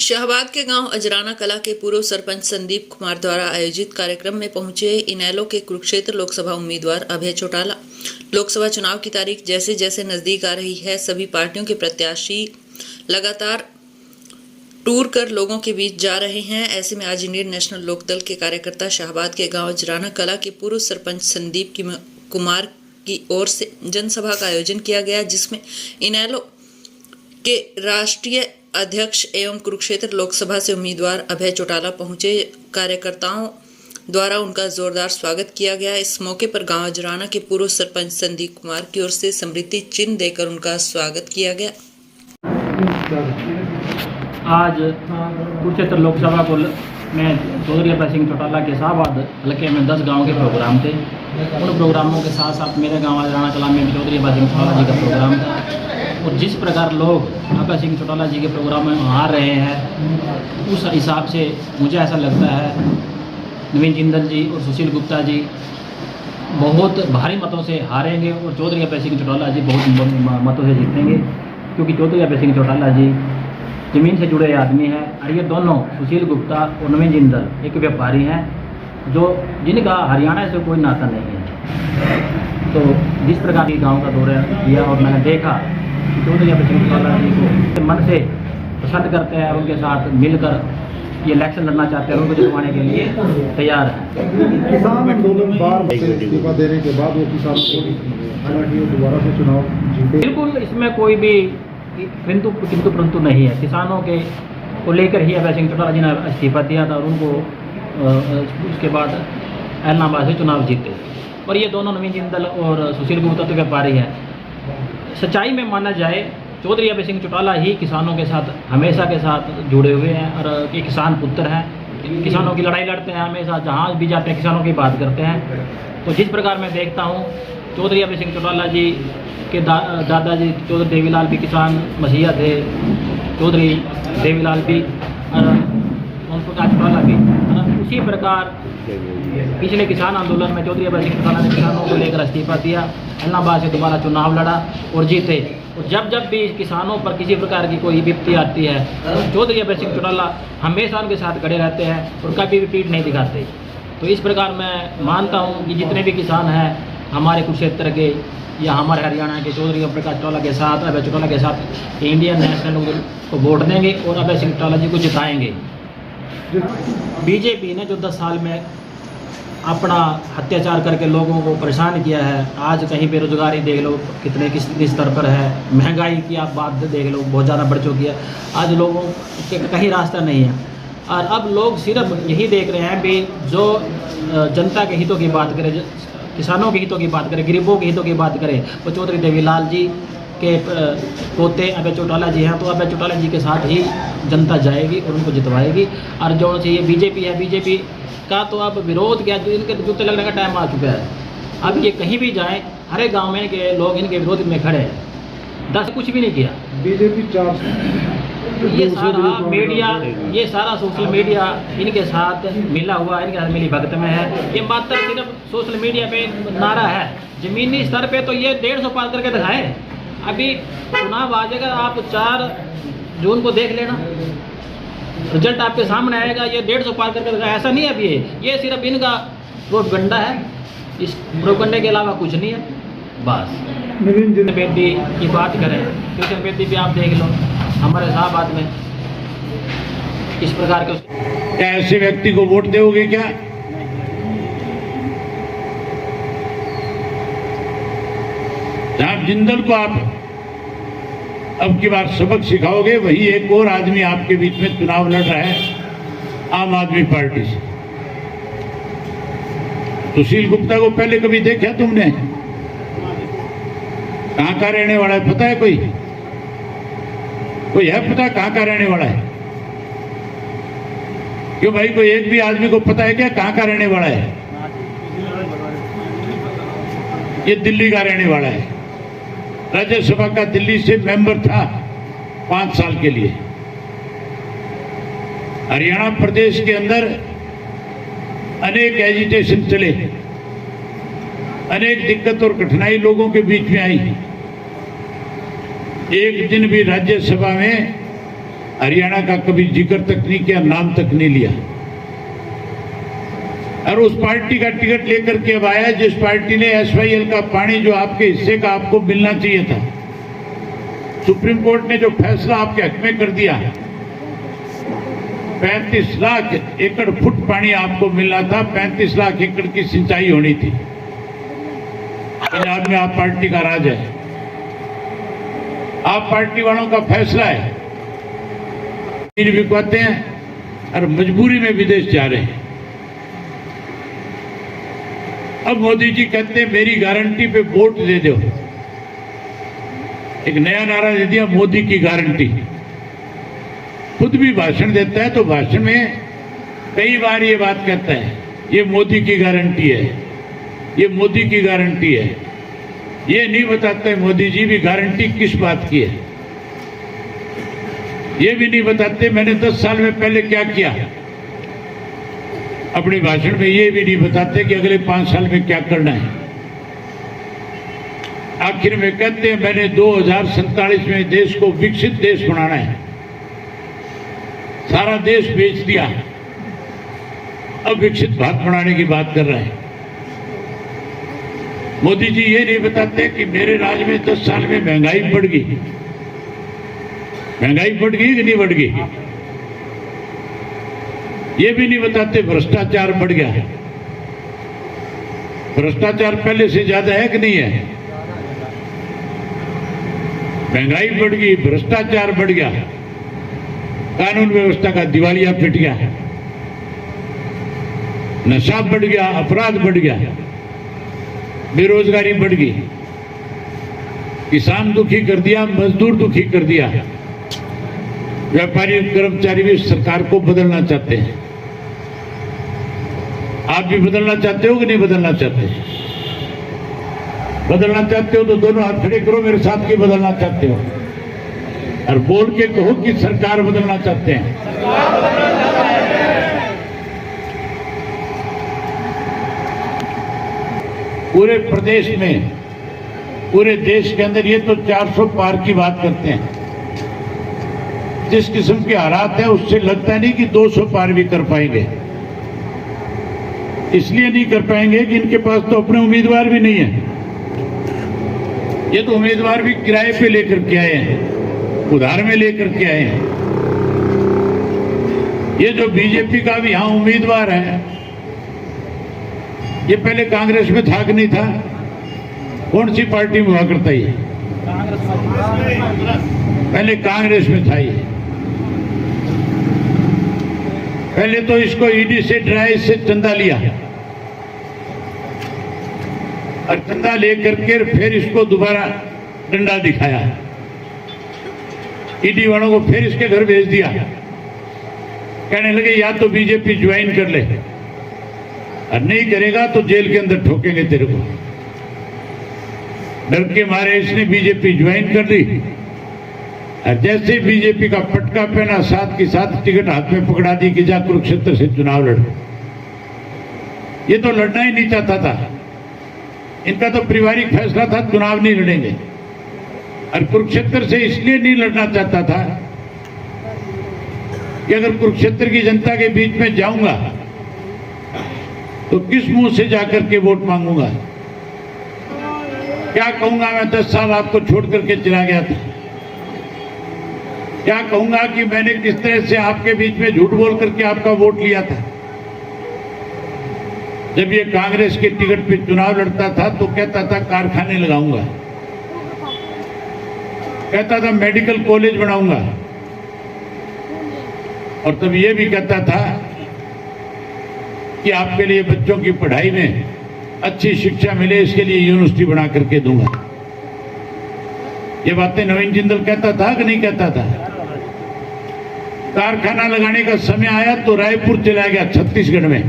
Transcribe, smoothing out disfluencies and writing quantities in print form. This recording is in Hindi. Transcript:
शाहबाद के गांव अजराना कला के पूर्व सरपंच संदीप कुमार द्वारा आयोजित कार्यक्रम में पहुंचे इनेलो के कुरुक्षेत्र लोकसभा उम्मीदवार अभय चौटाला। लोकसभा चुनाव की तारीख जैसे जैसे नजदीक आ रही है, सभी पार्टियों के प्रत्याशी लगातार टूर कर लोगों के बीच जा रहे हैं। ऐसे में आज इंडियन नेशनल लोकदल के कार्यकर्ता शाहबाद के गांव अजराना कला के पूर्व सरपंच संदीप कुमार की ओर से जनसभा का आयोजन किया गया, जिसमें इनेलो के राष्ट्रीय अध्यक्ष एवं कुरुक्षेत्र लोकसभा से उम्मीदवार अभय चौटाला पहुंचे। कार्यकर्ताओं द्वारा उनका जोरदार स्वागत किया गया। इस मौके पर गांव अजराना के पूर्व सरपंच संदीप कुमार की ओर से समृद्धि चिन्ह देकर उनका स्वागत किया गया। आज कुरुक्षेत्र लोकसभा को में चौधरी अभय सिंह चौटाला के शाहबाद हल्के में 10 गाँव के प्रोग्राम थे। उन प्रोग्रामों के साथ साथ मेरे गांव अजराना कला में भी चौधरी अभय सिंह चौटाला जी का प्रोग्राम था। और जिस प्रकार लोग अभय सिंह चौटाला जी के प्रोग्राम में आ रहे हैं, उस हिसाब से मुझे ऐसा लगता है नवीन जिंदल जी और सुशील गुप्ता जी बहुत भारी मतों से हारेंगे और चौधरी अभय सिंह चौटाला जी बहुत मतों से जीतेंगे, क्योंकि चौधरी अभय सिंह चौटाला जी ज़मीन से जुड़े आदमी हैं। और ये दोनों सुशील गुप्ता और नवीन जिंदल एक व्यापारी हैं जिनका हरियाणा से कोई नाता नहीं है। तो जिस प्रकार की गाँव का दौरा किया और मैंने देखा कि चौधरी अभय सिंह चौटाला जी को मन से पसंद करते हैं और उनके साथ मिलकर ये इलेक्शन लड़ना चाहते हैं और उनको जितवाने के लिए तैयार हैं। किसान आंदोलन बार इस्तीफा देने के बाद वो किसानों को हालांकि दोबारा से चुनाव जीते। बिल्कुल, इसमें कोई भी किंतु परंतु नहीं है। किसानों के को लेकर ही अभय सिंह चौटाला जी ने इस्तीफा दिया था और उनको उसके बाद ऐलनाबाद से चुनाव जीते। और ये दोनों नवीन जिंदल और सुशील गुप्ता तो व्यापारी हैं। सच्चाई में माना जाए चौधरी अभय सिंह चौटाला ही किसानों के साथ हमेशा के साथ जुड़े हुए हैं और ये किसान पुत्र हैं। किसानों की लड़ाई लड़ते हैं, हमेशा जहाँ भी जाते हैं किसानों की बात करते हैं। तो जिस प्रकार मैं देखता हूँ चौधरी अभय सिंह चौटाला जी के दादाजी चौधरी देवीलाल भी किसान मसीहा थे, चौधरी देवीलाल भी ओम प्रकाश चौटाला भी। उसी प्रकार पिछले किसान आंदोलन में चौधरी अभय सिंह चौटाला ने किसानों को लेकर इस्तीफा दिया, ऐलनाबाद से दोबारा चुनाव लड़ा और जीते। और जब भी किसानों पर किसी प्रकार की कोई विपत्ति आती है तो चौधरी अभय सिंह चौटाला हमेशा उनके साथ खड़े रहते हैं और कभी भी पीठ नहीं दिखाते। तो इस प्रकार मैं मानता हूँ कि जितने भी किसान हैं हमारे कुरुक्षेत्र के या हमारे हरियाणा के चौधरी ओम प्रकाश चौटाला के साथ, अभय चौटाला के साथ इंडियन नेशनल को वोट देंगे और अभय सिंह चौटाला जी को जिताएंगे। बीजेपी ने जो 10 साल में अपना अत्याचार करके लोगों को परेशान किया है, आज कहीं बेरोजगारी देख लो कितने किस स्तर पर है, महंगाई की आप बात देख लो बहुत ज़्यादा बढ़ चुकी है। आज लोगों के कहीं रास्ता नहीं है और अब लोग सिर्फ यही देख रहे हैं भी जो जनता के हितों की बात करे, किसानों के हितों की बात करे, गरीबों के हितों की बात करे। वो चौधरी देवीलाल जी के पोते अभय चौटाला जी हैं, तो अभय चौटाला जी के साथ ही जनता जाएगी और उनको जितवाएगी। और जो ये बीजेपी है, बीजेपी का तो अब विरोध क्या, जो इनके जूते लगने का टाइम आ चुका है। अब ये कहीं भी जाएं, हर एक गाँव में के लोग इनके विरोध में खड़े हैं। 10 कुछ भी नहीं किया। बीजेपी 4 ये सारा मीडिया, ये सारा सोशल मीडिया इनके साथ मिला हुआ, इनके साथ मिली भगत में है। ये मात्र सिर्फ सोशल मीडिया पे नारा है, जमीनी स्तर पे तो ये 150 पार करके दिखाए। अभी चुनाव आ जाएगा, आप 4 जून को देख लेना, रिजल्ट आपके सामने आएगा। ये 150 पार करके दिखाए, ऐसा नहीं है। अभी ये सिर्फ इनका प्रोपगंडा है, इस प्रोपगंडे के अलावा कुछ नहीं है। बस नवीन बेदी की बात करें, कृष्ण बेदी भी आप देख लो हमारे शाहबाद में इस प्रकार के। क्या ऐसे व्यक्ति को वोट दोगे क्या? जहां जिंदल को आप अब की बार सबक सिखाओगे, वही एक और आदमी आपके बीच में चुनाव लड़ रहा है आम आदमी पार्टी से। सुशील गुप्ता को पहले कभी देखा तुमने? कहां का रहने वाला है पता है? कोई है पता कहां का रहने वाला है? क्यों भाई, कोई एक भी आदमी को पता है क्या कहां का रहने वाला है? ये दिल्ली का रहने वाला है। राज्यसभा का दिल्ली से मेंबर था 5 साल के लिए। हरियाणा प्रदेश के अंदर अनेक एजिटेशन चले, अनेक दिक्कत और कठिनाई लोगों के बीच में आई। एक दिन भी राज्यसभा में हरियाणा का कभी जिक्र तक नहीं किया, नाम तक नहीं लिया। और उस पार्टी का टिकट लेकर के अब आया जिस पार्टी ने SYL का पानी जो आपके हिस्से का आपको मिलना चाहिए था, सुप्रीम कोर्ट ने जो फैसला आपके हक में कर दिया, 35 लाख एकड़ फुट पानी आपको मिलना था, 35 लाख एकड़ की सिंचाई होनी थी। पंजाब में आप पार्टी का राज है, आप पार्टी वालों का फैसला है। बिकवाते हैं और मजबूरी में विदेश जा रहे हैं। अब मोदी जी कहते हैं मेरी गारंटी पे वोट दे दो। एक नया नारा दे दिया, मोदी की गारंटी। खुद भी भाषण देता है तो भाषण में कई बार ये बात कहता है, ये मोदी की गारंटी है, ये मोदी की गारंटी है। ये नहीं बताते मोदी जी भी गारंटी किस बात की है, ये भी नहीं बताते मैंने 10 साल में पहले क्या किया। अपने भाषण में ये भी नहीं बताते कि अगले 5 साल में क्या करना है। आखिर में कहते हैं मैंने 2047 में देश को विकसित देश बनाना है। सारा देश बेच दिया, अब विकसित भारत बनाने की बात कर रहे हैं। मोदी जी ये नहीं बताते कि मेरे राज में 10 साल में महंगाई बढ़ गई। महंगाई बढ़ गई कि नहीं बढ़ गई? ये भी नहीं बताते भ्रष्टाचार बढ़ गया है। भ्रष्टाचार पहले से ज्यादा है कि नहीं है? महंगाई बढ़ गई, भ्रष्टाचार बढ़ गया, कानून व्यवस्था का दिवालिया पिट गया, नशा बढ़ गया, अपराध बढ़ गया, बेरोजगारी बढ़ गई, किसान दुखी कर दिया, मजदूर दुखी कर दिया, व्यापारी कर्मचारी भी सरकार को बदलना चाहते हैं। आप भी बदलना चाहते हो कि नहीं बदलना चाहते? बदलना चाहते हो तो दोनों हाथ खड़े करो मेरे साथ कि बदलना चाहते हो, और बोल के कहो कि सरकार बदलना चाहते हैं। पूरे प्रदेश में, पूरे देश के अंदर ये तो 400 पार की बात करते हैं। जिस किस्म के हालात है उससे लगता नहीं कि 200 पार भी कर पाएंगे। इसलिए नहीं कर पाएंगे कि इनके पास तो अपने उम्मीदवार भी नहीं है। ये तो उम्मीदवार भी किराए पे लेकर के आए हैं, उधार में लेकर के आए हैं। ये जो बीजेपी का भी यहां उम्मीदवार है, ये पहले कांग्रेस में था कि नहीं था? कौन सी पार्टी में हुआ करता है? पहले कांग्रेस में था। ये पहले तो इसको ईडी से डराया, इससे चंदा लिया, और चंदा लेकर के फिर इसको दोबारा डंडा दिखाया। ईडी वालों को फिर इसके घर भेज दिया, कहने लगे या तो बीजेपी ज्वाइन कर ले, और नहीं करेगा तो जेल के अंदर ठोकेंगे तेरे को। डर के मारे इसने बीजेपी ज्वाइन कर ली, और जैसे ही बीजेपी का पटका पहना, साथ के साथ टिकट हाथ में पकड़ा दी कि जा कुरुक्षेत्र से चुनाव लड़। ये तो लड़ना ही नहीं चाहता था, इनका तो पारिवारिक फैसला था चुनाव नहीं लड़ेंगे। और कुरुक्षेत्र से इसलिए नहीं लड़ना चाहता था कि अगर कुरुक्षेत्र की जनता के बीच में जाऊंगा तो किस मुंह से जाकर के वोट मांगूंगा, क्या कहूंगा मैं 10 साल आपको छोड़ करके चला गया था, क्या कहूंगा कि मैंने किस तरह से आपके बीच में झूठ बोल करके आपका वोट लिया था। जब ये कांग्रेस के टिकट पे चुनाव लड़ता था तो कहता था कारखाने लगाऊंगा, कहता था मेडिकल कॉलेज बनाऊंगा, और तब ये भी कहता था कि आपके लिए बच्चों की पढ़ाई में अच्छी शिक्षा मिले, इसके लिए यूनिवर्सिटी बना करके दूंगा। ये बातें नवीन जिंदल कहता था कि नहीं कहता था? कारखाना लगाने का समय आया तो रायपुर चला गया, छत्तीसगढ़ में।